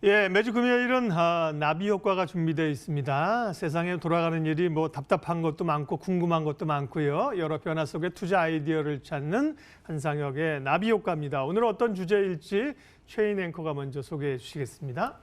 예, 매주 금요일은 나비 효과가 준비되어 있습니다. 세상에 돌아가는 일이 뭐 답답한 것도 많고 궁금한 것도 많고요. 여러 변화 속에 투자 아이디어를 찾는 한상혁의 나비 효과입니다. 오늘 어떤 주제일지 최인 앵커가 먼저 소개해 주시겠습니다.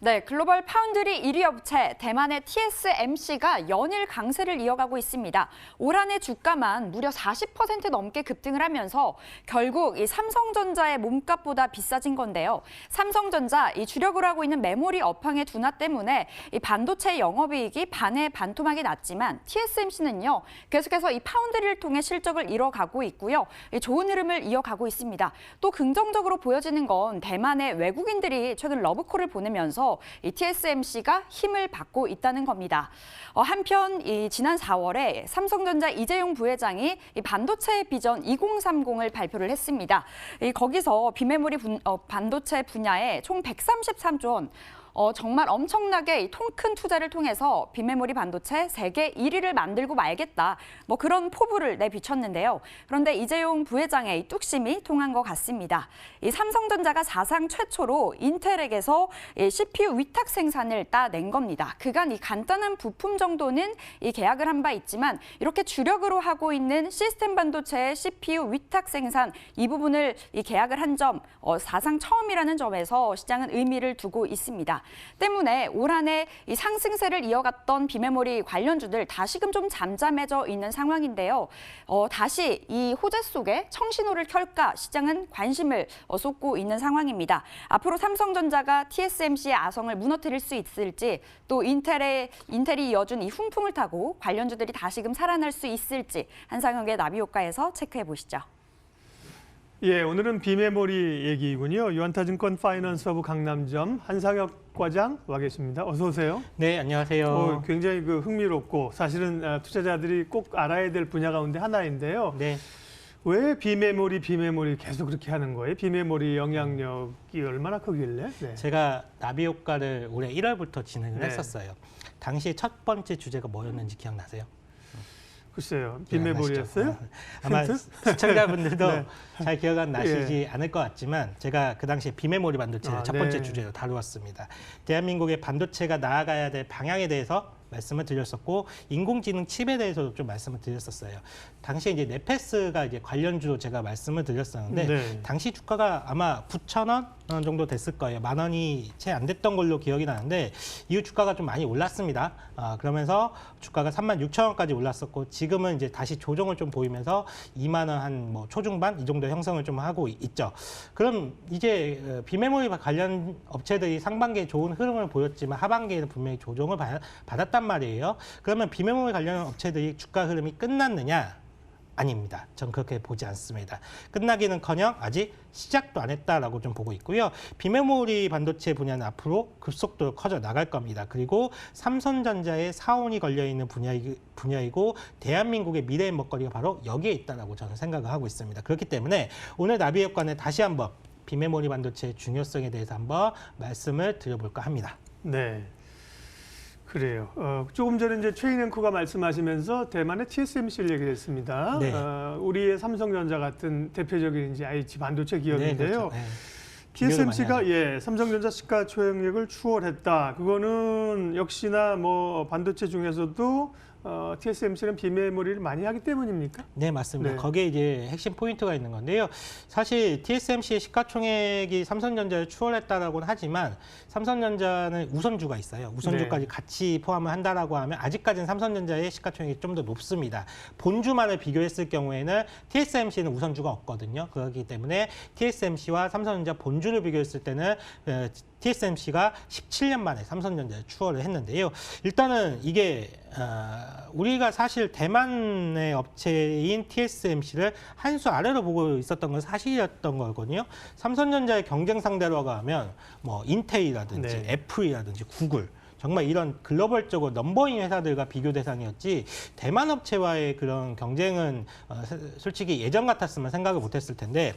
네, 글로벌 파운드리 1위 업체 대만의 TSMC가 연일 강세를 이어가고 있습니다. 올 한 해 주가만 무려 40% 넘게 급등을 하면서 결국 이 삼성전자의 몸값보다 비싸진 건데요. 삼성전자 이 주력으로 하고 있는 메모리 업황의 둔화 때문에 이 반도체 영업이익이 반에 반토막이 났지만 TSMC는요 계속해서 이 파운드리를 통해 실적을 이뤄가고 있고요. 이 좋은 흐름을 이어가고 있습니다. 또 긍정적으로 보여지는 건 대만의 외국인들이 최근 러브콜을 보내면서 이 TSMC가 힘을 받고 있다는 겁니다. 한편 지난 4월에 삼성전자 이재용 부회장이 이 반도체 비전 2030을 발표를 했습니다. 거기서 비메모리 반도체 분야에 총 133조 원, 정말 엄청나게 통 큰 투자를 통해서 비메모리 반도체 세계 1위를 만들고 말겠다. 뭐 그런 포부를 내비쳤는데요. 그런데 이재용 부회장의 이 뚝심이 통한 것 같습니다. 이 삼성전자가 사상 최초로 인텔에게서 이 CPU 위탁 생산을 따낸 겁니다. 그간 이 간단한 부품 정도는 이 계약을 한 바 있지만 이렇게 주력으로 하고 있는 시스템 반도체의 CPU 위탁 생산 이 부분을 이 계약을 한 점 사상 처음이라는 점에서 시장은 의미를 두고 있습니다. 때문에 올 한 해 이 상승세를 이어갔던 비메모리 관련주들 다시금 좀 잠잠해져 있는 상황인데요. 다시 이 호재 속에 청신호를 켤까 시장은 관심을 쏟고 있는 상황입니다. 앞으로 삼성전자가 TSMC의 아성을 무너뜨릴 수 있을지 또 인텔이 이어준 이 훈풍을 타고 관련주들이 다시금 살아날 수 있을지 한상혁의 나비 효과에서 체크해 보시죠. 예, 오늘은 비메모리 얘기군요. 유한타증권 파이낸스허브 강남점 한상혁 과장 와 계십니다. 어서 오세요. 네, 안녕하세요. 굉장히 흥미롭고 사실은 투자자들이 꼭 알아야 될 분야 가운데 하나인데요. 네. 왜 비메모리 계속 그렇게 하는 거예요? 비메모리 영향력이 얼마나 크길래? 네. 제가 나비 효과를 올해 1월부터 진행을 네. 했었어요. 당시 첫 번째 주제가 뭐였는지 기억나세요? 글쎄요. 비메모리였어요? 아마 시청자분들도 네. 잘 기억 안 나시지 않을 것 같지만 제가 그 당시에 비메모리 반도체를 첫 번째 주제로 다루었습니다. 대한민국의 반도체가 나아가야 될 방향에 대해서 말씀을 드렸었고 인공지능 칩에 대해서도 좀 말씀을 드렸었어요. 당시에 이제 네페스가 이제 관련주로 제가 말씀을 드렸었는데 네. 당시 주가가 아마 9,000원 정도 됐을 거예요. 10,000원이 채 안 됐던 걸로 기억이 나는데 이후 주가가 좀 많이 올랐습니다. 그러면서 주가가 36,000원까지 올랐었고 지금은 이제 다시 조정을 좀 보이면서 2만 원 한 뭐 초중반 이 정도 형성을 좀 하고 있죠. 그럼 이제 비메모리 관련 업체들이 상반기에 좋은 흐름을 보였지만 하반기에는 분명히 조정을 받았단 말이에요. 그러면 비메모리 관련 업체들이 주가 흐름이 끝났느냐? 아닙니다. 전 그렇게 보지 않습니다. 끝나기는커녕 아직 시작도 안 했다라고 좀 보고 있고요. 비메모리 반도체 분야는 앞으로 급속도로 커져 나갈 겁니다. 그리고 삼성전자의 사원이 걸려 있는 분야이고 대한민국의 미래의 먹거리가 바로 여기에 있다라고 저는 생각을 하고 있습니다. 그렇기 때문에 오늘 나비 효과는 다시 한번 비메모리 반도체의 중요성에 대해서 한번 말씀을 드려볼까 합니다. 네. 그래요. 조금 전에 이제 최인 앵커가 말씀하시면서 대만의 TSMC를 얘기했습니다. 네. 우리의 삼성전자 같은 대표적인 이제 IC 반도체 기업인데요. 네, 그렇죠. 네. TSMC가 삼성전자 시가총액을 추월했다. 그거는 역시나 뭐 반도체 중에서도 TSMC는 비메모리를 많이 하기 때문입니까? 네, 맞습니다. 네. 거기에 이제 핵심 포인트가 있는 건데요. 사실 TSMC의 시가총액이 삼성전자를 추월했다라고는 하지만 삼성전자는 우선주가 있어요. 우선주까지 같이 포함을 한다라고 하면 아직까지는 삼성전자의 시가총액이 좀 더 높습니다. 본주만을 비교했을 경우에는 TSMC는 우선주가 없거든요. 그렇기 때문에 TSMC와 삼성전자 본주를 비교했을 때는 TSMC가 17년 만에 삼성전자를 추월을 했는데요. 일단은 이게 우리가 사실 대만의 업체인 TSMC를 한 수 아래로 보고 있었던 건 사실이었던 거거든요. 삼성전자의 경쟁 상대로 하면 뭐 인텔이라든지 애플이라든지 구글 정말 이런 글로벌적으로 넘버인 회사들과 비교 대상이었지 대만 업체와의 그런 경쟁은 솔직히 예전 같았으면 생각을 못했을 텐데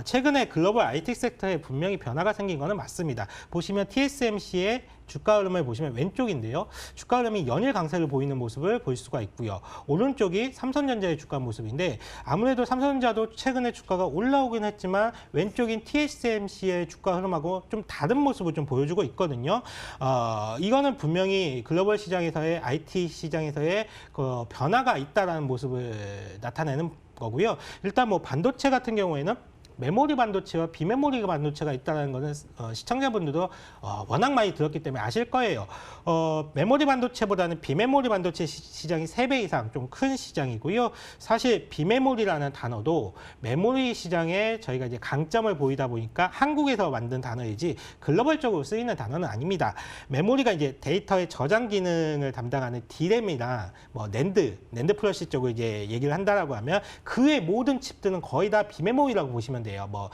최근에 글로벌 IT 섹터에 분명히 변화가 생긴 거는 맞습니다. 보시면 TSMC의 주가 흐름을 보시면 왼쪽인데요. 주가 흐름이 연일 강세를 보이는 모습을 볼 수가 있고요. 오른쪽이 삼성전자의 주가 모습인데 아무래도 삼성전자도 최근에 주가가 올라오긴 했지만 왼쪽인 TSMC의 주가 흐름하고 좀 다른 모습을 좀 보여주고 있거든요. 이거는 분명히 글로벌 시장에서의 IT 시장에서의 그 변화가 있다라는 모습을 나타내는 거고요. 일단 뭐 반도체 같은 경우에는 메모리 반도체와 비메모리 반도체가 있다는 것은 시청자분들도 워낙 많이 들었기 때문에 아실 거예요. 메모리 반도체보다는 비메모리 반도체 시장이 3배 이상 좀 큰 시장이고요. 사실 비메모리라는 단어도 메모리 시장에 저희가 이제 강점을 보이다 보니까 한국에서 만든 단어이지 글로벌적으로 쓰이는 단어는 아닙니다. 메모리가 이제 데이터의 저장 기능을 담당하는 D램이나 뭐 낸드 플러시 쪽을 이제 얘기를 한다라고 하면 그의 모든 칩들은 거의 다 비메모리라고 보시면 돼요. 뭐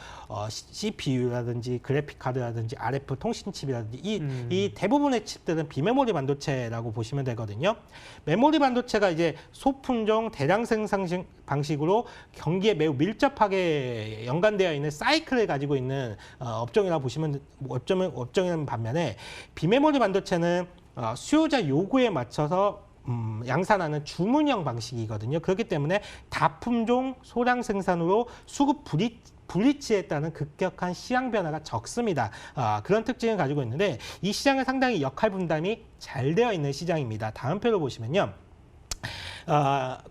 CPU라든지 그래픽 카드라든지 RF 통신 칩이라든지 이 대부분의 칩들은 비메모리 반도체라고 보시면 되거든요. 메모리 반도체가 이제 소품종 대량 생산 방식으로 경기에 매우 밀접하게 연관되어 있는 사이클을 가지고 있는 업종이라고 보시면 업종이라는 반면에 비메모리 반도체는 수요자 요구에 맞춰서 양산하는 주문형 방식이거든요. 그렇기 때문에 다품종 소량 생산으로 수급 불이치에 따른 급격한 시장 변화가 적습니다. 그런 특징을 가지고 있는데 이 시장은 상당히 역할 분담이 잘 되어 있는 시장입니다. 다음 표를 보시면요.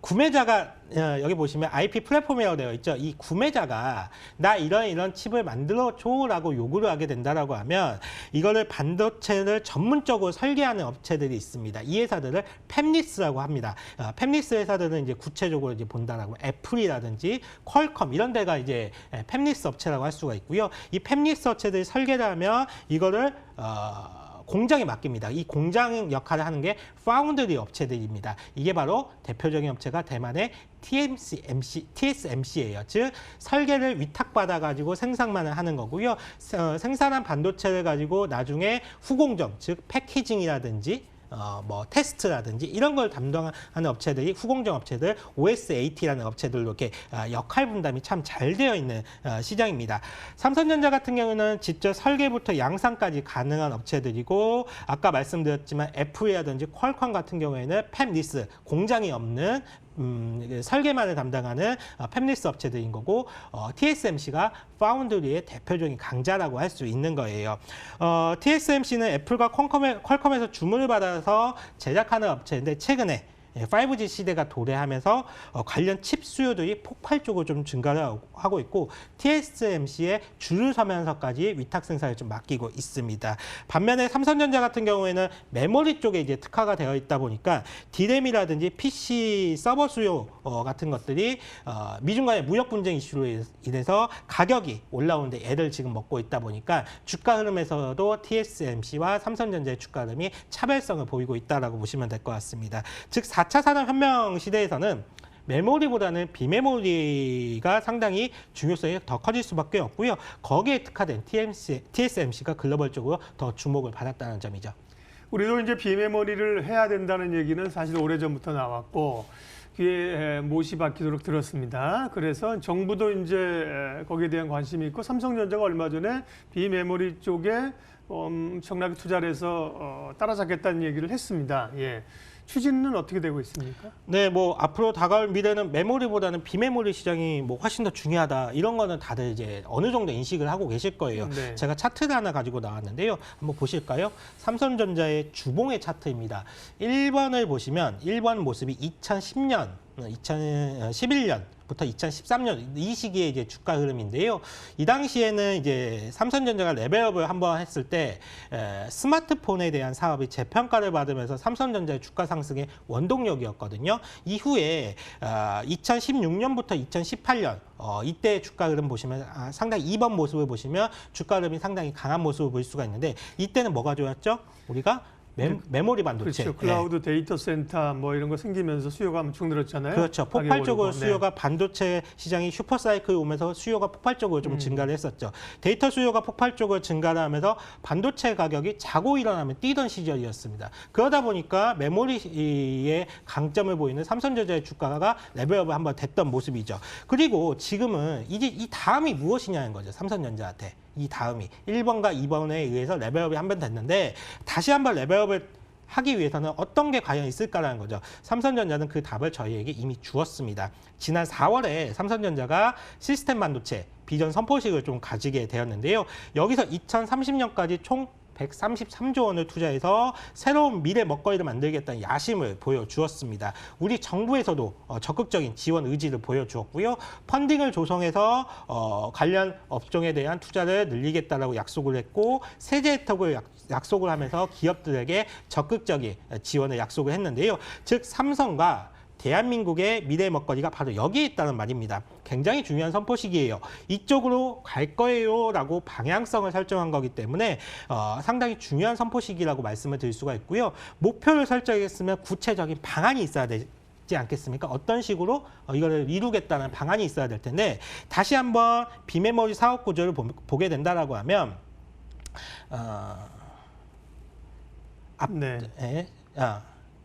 구매자가 여기 보시면 IP 플랫폼이라고 되어 있죠. 이 구매자가 나 이런 칩을 만들어 줘라고 요구를 하게 된다라고 하면 이거를 반도체를 전문적으로 설계하는 업체들이 있습니다. 이 회사들을 팹리스라고 합니다. 팹리스 회사들은 이제 구체적으로 이제 본다라고 애플이라든지 퀄컴 이런 데가 이제 팹리스 업체라고 할 수가 있고요. 이 팹리스 업체들이 설계를 하면 이거를 공장에 맡깁니다. 이 공장 역할을 하는 게 파운드리 업체들입니다. 이게 바로 대표적인 업체가 대만의 TSMC예요. 즉 설계를 위탁받아가지고 생산만을 하는 거고요. 생산한 반도체를 가지고 나중에 후공정, 즉 패키징이라든지 뭐 테스트라든지 이런 걸 담당하는 업체들이 후공정 업체들, OSAT라는 업체들로 이렇게 역할 분담이 참 잘 되어 있는 시장입니다. 삼성전자 같은 경우는 직접 설계부터 양산까지 가능한 업체들이고 아까 말씀드렸지만 애플이라든지 퀄컴 같은 경우에는 팹리스, 공장이 없는 설계만을 담당하는 팹리스 업체들인 거고 TSMC가 파운드리의 대표적인 강자라고 할 수 있는 거예요. TSMC는 애플과 퀄컴에서 주문을 받아서 제작하는 업체인데 최근에 5G 시대가 도래하면서 관련 칩 수요들이 폭발적으로 좀 증가를 하고 있고 TSMC의 줄을 서면서까지 위탁 생산을 좀 맡기고 있습니다. 반면에 삼성전자 같은 경우에는 메모리 쪽에 이제 특화가 되어 있다 보니까 D램이라든지 PC 서버 수요 같은 것들이 미중 간의 무역 분쟁 이슈로 인해서 가격이 올라오는데 애를 지금 먹고 있다 보니까 주가 흐름에서도 TSMC와 삼성전자의 주가 흐름이 차별성을 보이고 있다라고 보시면 될 것 같습니다. 즉 4차 산업혁명 시대에서는 메모리보다는 비메모리가 상당히 중요성이 더 커질 수밖에 없고요. 거기에 특화된 TSMC가 글로벌적으로 더 주목을 받았다는 점이죠. 우리도 이제 비메모리를 해야 된다는 얘기는 사실 오래전부터 나왔고 귀에 못이 박히도록 들었습니다. 그래서 정부도 이제 거기에 대한 관심이 있고 삼성전자가 얼마 전에 비메모리 쪽에 엄청나게 투자를 해서 따라잡겠다는 얘기를 했습니다. 예. 추진은 어떻게 되고 있습니까? 네, 뭐 앞으로 다가올 미래는 메모리보다는 비메모리 시장이 뭐 훨씬 더 중요하다. 이런 거는 다들 이제 어느 정도 인식을 하고 계실 거예요. 네. 제가 차트를 하나 가지고 나왔는데요. 한번 보실까요? 삼성전자의 주봉의 차트입니다. 1번을 보시면 1번 모습이 2010년, 2011년부터 2013년 이 시기에 이제 주가 흐름인데요. 이 당시에는 이제 삼성전자가 레벨업을 한번 했을 때 스마트폰에 대한 사업이 재평가를 받으면서 삼성전자의 주가 상승의 원동력이었거든요. 이후에 2016년부터 2018년 이때 주가 흐름 보시면 상당히 2번 모습을 보시면 주가 흐름이 상당히 강한 모습을 볼 수가 있는데 이때는 뭐가 좋았죠? 우리가 메모리 반도체. 그렇죠. 클라우드 데이터 센터 뭐 이런 거 생기면서 수요가 엄청 늘었잖아요. 그렇죠. 폭발적으로 네. 수요가 반도체 시장이 슈퍼사이클이 오면서 수요가 폭발적으로 좀 증가를 했었죠. 데이터 수요가 폭발적으로 증가를 하면서 반도체 가격이 자고 일어나면 뛰던 시절이었습니다. 그러다 보니까 메모리의 강점을 보이는 삼성전자의 주가가 레벨업을 한번 됐던 모습이죠. 그리고 지금은 이제 이 다음이 무엇이냐는 거죠. 삼성전자한테. 이 다음이 1번과 2번에 의해서 레벨업이 한 번 됐는데 다시 한번 레벨업을 하기 위해서는 어떤 게 과연 있을까라는 거죠. 삼성전자는 그 답을 저희에게 이미 주었습니다. 지난 4월에 삼성전자가 시스템 반도체 비전 선포식을 좀 가지게 되었는데요. 여기서 2030년까지 총 133조 원을 투자해서 새로운 미래 먹거리를 만들겠다는 야심을 보여주었습니다. 우리 정부에서도 적극적인 지원 의지를 보여주었고요. 펀딩을 조성해서 관련 업종에 대한 투자를 늘리겠다라고 약속을 했고 세제 혜택을 약속을 하면서 기업들에게 적극적인 지원을 약속을 했는데요. 즉 삼성과 대한민국의 미래 먹거리가 바로 여기에 있다는 말입니다. 굉장히 중요한 선포식이에요. 이쪽으로 갈 거예요라고 방향성을 설정한 거기 때문에 상당히 중요한 선포식이라고 말씀을 드릴 수가 있고요. 목표를 설정했으면 구체적인 방안이 있어야 되지 않겠습니까? 어떤 식으로 이거를 이루겠다는 방안이 있어야 될 텐데 다시 한번 비메모리 사업 구조를 보게 된다라고 하면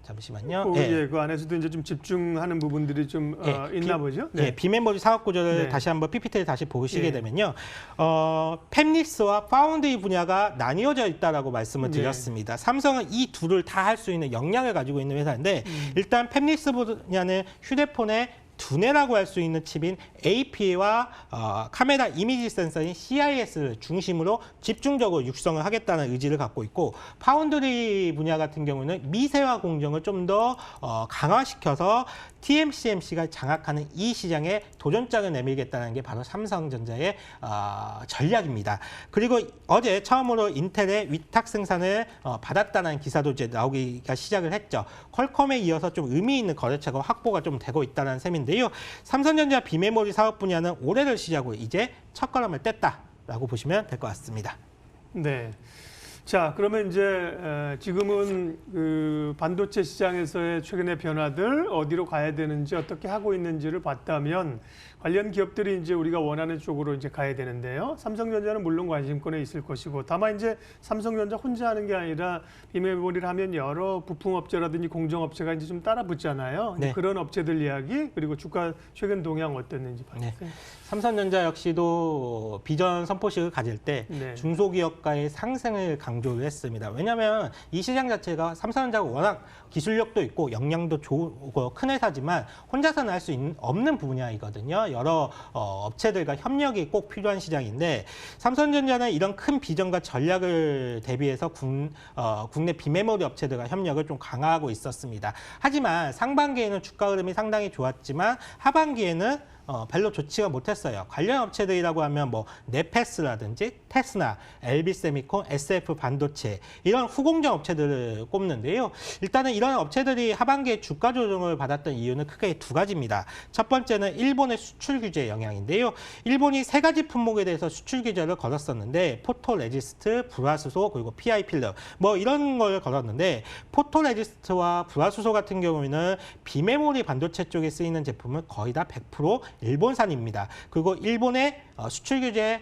잠시만요. 예, 그 안에서도 이제 좀 집중하는 부분들이 좀 있나 보죠. 네. 비메모리 사업 구조를 네. 다시 한번 PPT를 다시 보시게 예. 되면요. 팹리스와 파운드리 분야가 나뉘어져 있다라고 말씀을 드렸습니다. 삼성은 이 둘을 다 할 수 있는 역량을 가지고 있는 회사인데 일단 팹리스 분야는 휴대폰에 두뇌라고 할 수 있는 칩인 AP와 카메라 이미지 센서인 CIS를 중심으로 집중적으로 육성을 하겠다는 의지를 갖고 있고 파운드리 분야 같은 경우는 미세화 공정을 좀 더 강화시켜서 TSMC가 장악하는 이 시장에 도전장을 내밀겠다는 게 바로 삼성전자의 전략입니다. 그리고 어제 처음으로 인텔의 위탁 생산을 받았다는 기사도 이제 나오기가 시작을 했죠. 퀄컴에 이어서 좀 의미 있는 거래처가 확보가 좀 되고 있다는 셈인데요. 삼성전자 비메모리 사업 분야는 올해를 시작으로 이제 첫걸음을 뗐다라고 보시면 될 것 같습니다. 네. 자, 그러면 이제 지금은 그 반도체 시장에서의 최근의 변화들 어디로 가야 되는지 어떻게 하고 있는지를 봤다면 관련 기업들이 이제 우리가 원하는 쪽으로 이제 가야 되는데요. 삼성전자는 물론 관심권에 있을 것이고 다만 이제 삼성전자 혼자 하는 게 아니라 비메모리를 하면 여러 부품업체라든지 공정업체가 이제 좀 따라 붙잖아요. 네. 그런 업체들 이야기 그리고 주가 최근 동향 어땠는지 봤어요. 네. 삼성전자 역시도 비전 선포식을 가질 때 네. 중소기업가의 상생을 강조를 했습니다. 왜냐하면 이 시장 자체가 삼성전자가 워낙 기술력도 있고 역량도 좋고 큰 회사지만 혼자서는 할 수 없는 분야이거든요. 여러 업체들과 협력이 꼭 필요한 시장인데 삼성전자는 이런 큰 비전과 전략을 대비해서 국내 비메모리 업체들과 협력을 좀 강화하고 있었습니다. 하지만 상반기에는 주가 흐름이 상당히 좋았지만 하반기에는 별로 좋지가 못했어요. 관련 업체들이라고 하면 뭐 네페스라든지 테스나, LB세미콘, SF 반도체 이런 후공정 업체들을 꼽는데요. 일단은 이런 업체들이 하반기에 주가 조정을 받았던 이유는 크게 두 가지입니다. 첫 번째는 일본의 수출 규제 영향인데요. 일본이 세 가지 품목에 대해서 수출 규제를 걸었었는데 포토레지스트, 불화수소 그리고 PI 필러 뭐 이런 걸 걸었는데 포토레지스트와 불화수소 같은 경우에는 비메모리 반도체 쪽에 쓰이는 제품은 거의 다 100% 일본산입니다. 그리고 일본의 수출 규제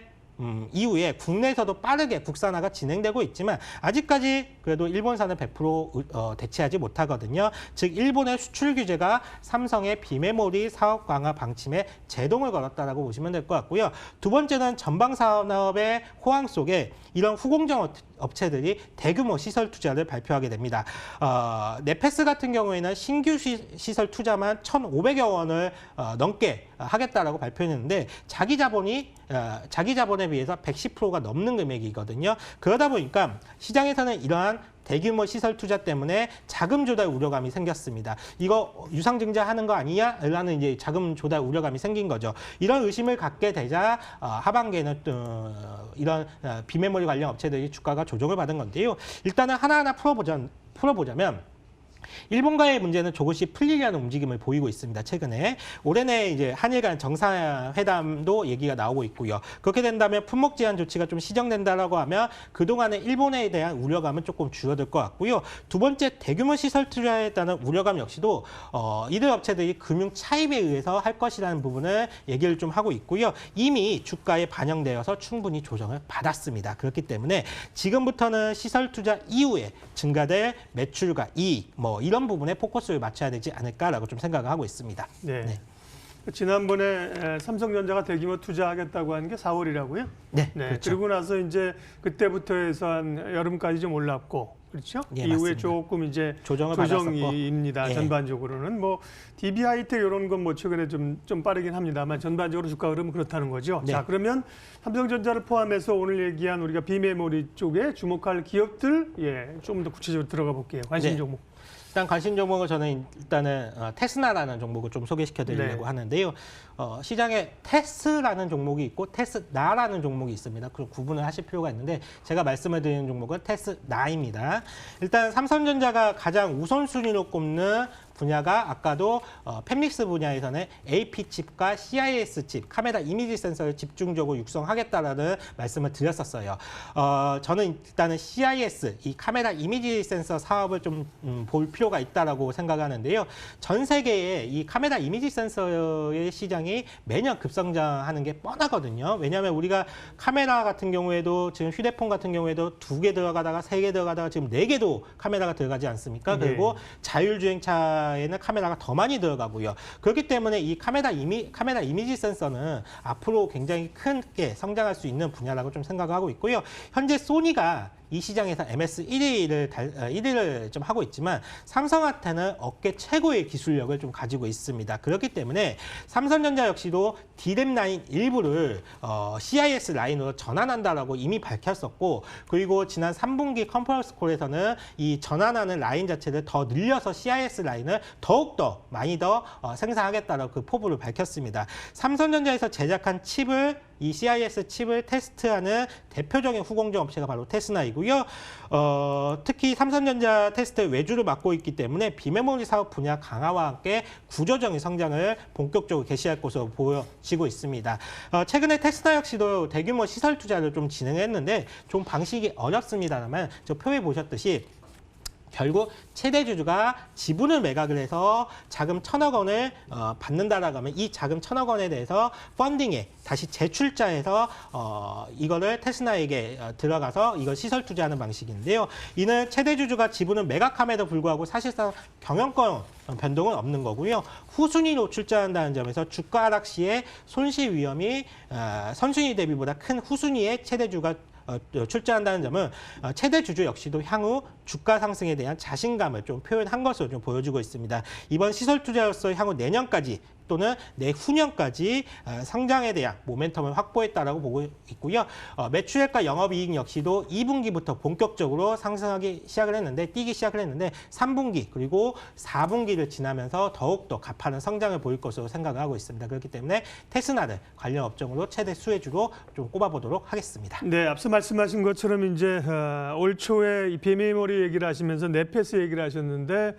이후에 국내에서도 빠르게 국산화가 진행되고 있지만 아직까지 그래도 일본산을 100% 대체하지 못하거든요. 즉 일본의 수출 규제가 삼성의 비메모리 사업 강화 방침에 제동을 걸었다라고 보시면 될 것 같고요. 두 번째는 전방 산업의 호황 속에 이런 후공정 업체들이 대규모 시설 투자를 발표하게 됩니다. 네페스 같은 경우에는 신규 시설 투자만 1,500여 원을 넘게 하겠다라고 발표했는데 자기 자본에 비해서 110%가 넘는 금액이거든요. 그러다 보니까 시장에서는 이러한 대규모 시설 투자 때문에 자금 조달 우려감이 생겼습니다. 이거 유상증자하는 거 아니냐? 라는 이제 자금 조달 우려감이 생긴 거죠. 이런 의심을 갖게 되자 하반기에는 이런 비메모리 관련 업체들이 주가가 조정을 받은 건데요. 일단은 하나하나 풀어보자면 일본과의 문제는 조금씩 풀리려는 움직임을 보이고 있습니다. 최근에 올해 내 이제 한일 간 정상회담도 얘기가 나오고 있고요. 그렇게 된다면 품목 제한 조치가 좀 시정된다라고 하면 그동안의 일본에 대한 우려감은 조금 줄어들 것 같고요. 두 번째 대규모 시설 투자에 따른 우려감 역시도 이들 업체들이 금융 차입에 의해서 할 것이라는 부분을 얘기를 좀 하고 있고요. 이미 주가에 반영되어서 충분히 조정을 받았습니다. 그렇기 때문에 지금부터는 시설 투자 이후에 증가될 매출과 이익 이런 부분에 포커스를 맞춰야 되지 않을까라고 좀 생각을 하고 있습니다. 네. 네. 지난번에 삼성전자가 대규모 투자하겠다고 한 게 4월이라고요? 네, 네. 그렇죠. 그리고 나서 이제 그때부터 해서 한 여름까지 좀 올랐고, 그렇죠? 예, 이후에 맞습니다. 조금 이제 조정을 조정입니다. 예. 전반적으로는 뭐 DB 하이텍 이런 건 뭐 최근에 좀 빠르긴 합니다만 전반적으로 주가 흐름은 그렇다는 거죠. 네. 자, 그러면 삼성전자를 포함해서 오늘 얘기한 우리가 비메모리 쪽에 주목할 기업들, 예, 좀 더 구체적으로 들어가 볼게요. 관심 네. 종목. 일단 관심 종목을 저는 일단은 테스나라는 종목을 좀 소개시켜 드리려고 네. 하는데요. 시장에 테스라는 종목이 있고 테스나라는 종목이 있습니다. 그 구분을 하실 필요가 있는데 제가 말씀을 드리는 종목은 테스나입니다. 일단 삼성전자가 가장 우선순위로 꼽는 분야가 아까도 팹릭스 분야에서는 AP 칩과 CIS 칩, 카메라 이미지 센서를 집중적으로 육성하겠다라는 말씀을 드렸었어요. 저는 일단은 CIS, 이 카메라 이미지 센서 사업을 좀 볼 필요가 있다라고 생각하는데요. 전 세계에 이 카메라 이미지 센서의 시장이 매년 급성장하는 게 뻔하거든요. 왜냐하면 우리가 카메라 같은 경우에도 지금 휴대폰 같은 경우에도 2개 들어가다가 3개 들어가다가 지금 4개도 카메라가 들어가지 않습니까? 네. 그리고 자율주행차에는 카메라가 더 많이 들어가고요. 그렇기 때문에 이 카메라 이미지 센서는 앞으로 굉장히 크게 성장할 수 있는 분야라고 좀 생각하고 있고요. 현재 소니가 이 시장에서 MS 1위를 좀 하고 있지만 삼성한테는 업계 최고의 기술력을 좀 가지고 있습니다. 그렇기 때문에 삼성전자 역시도 D램 라인 일부를 CIS 라인으로 전환한다라고 이미 밝혔었고, 그리고 지난 3분기 컨퍼런스 콜에서는 이 전환하는 라인 자체를 더 늘려서 CIS 라인을 더욱더 많이 더 생산하겠다라고 그 포부를 밝혔습니다. 삼성전자에서 제작한 칩을 이 CIS 칩을 테스트하는 대표적인 후공정 업체가 바로 테스나이고요. 특히 삼성전자 테스트 외주를 맡고 있기 때문에 비메모리 사업 분야 강화와 함께 구조적인 성장을 본격적으로 개시할 것으로 보여지고 있습니다. 최근에 테스나 역시도 대규모 시설 투자를 좀 진행했는데 좀 방식이 어렵습니다만 저 표에 보셨듯이 결국 최대 주주가 지분을 매각을 해서 자금 1,000억 원을 받는다라고 하면 이 자금 1,000억 원에 대해서 펀딩에 다시 재출자해서 이거를 테스나에게 들어가서 이걸 시설 투자하는 방식인데요. 이는 최대 주주가 지분을 매각함에도 불구하고 사실상 경영권 변동은 없는 거고요. 후순위로 출자한다는 점에서 주가 하락 시에 손실 위험이 선순위 대비보다 큰 후순위에 최대 주가 출자한다는 점은 최대 주주 역시도 향후 주가 상승에 대한 자신감을 좀 표현한 것으로 좀 보여주고 있습니다. 이번 시설 투자로서 향후 내년까지 또는 내후년까지 성장에 대한 모멘텀을 확보했다라고 보고 있고요. 매출액과 영업이익 역시도 2분기부터 본격적으로 상승하기 시작을 했는데 뛰기 시작을 했는데 3분기 그리고 4분기를 지나면서 더욱더 가파른 성장을 보일 것으로 생각을 하고 있습니다. 그렇기 때문에 테스나를 관련 업종으로 최대 수혜주로 좀 꼽아보도록 하겠습니다. 네, 앞서 말씀하신 것처럼 이제 올 초에 이 비메모리 얘기를 하시면서 넷패스 얘기를 하셨는데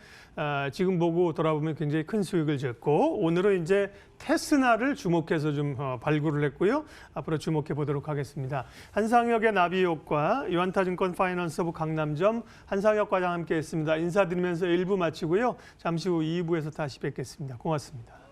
지금 보고 돌아보면 굉장히 큰 수익을 졌고 오늘은 이제 테스나를 주목해서 좀 발굴을 했고요. 앞으로 주목해 보도록 하겠습니다. 한상혁의 나비효과, 유한타증권 파이낸스부 강남점 한상혁 과장 함께했습니다. 인사드리면서 1부 마치고요. 잠시 후 2부에서 다시 뵙겠습니다. 고맙습니다.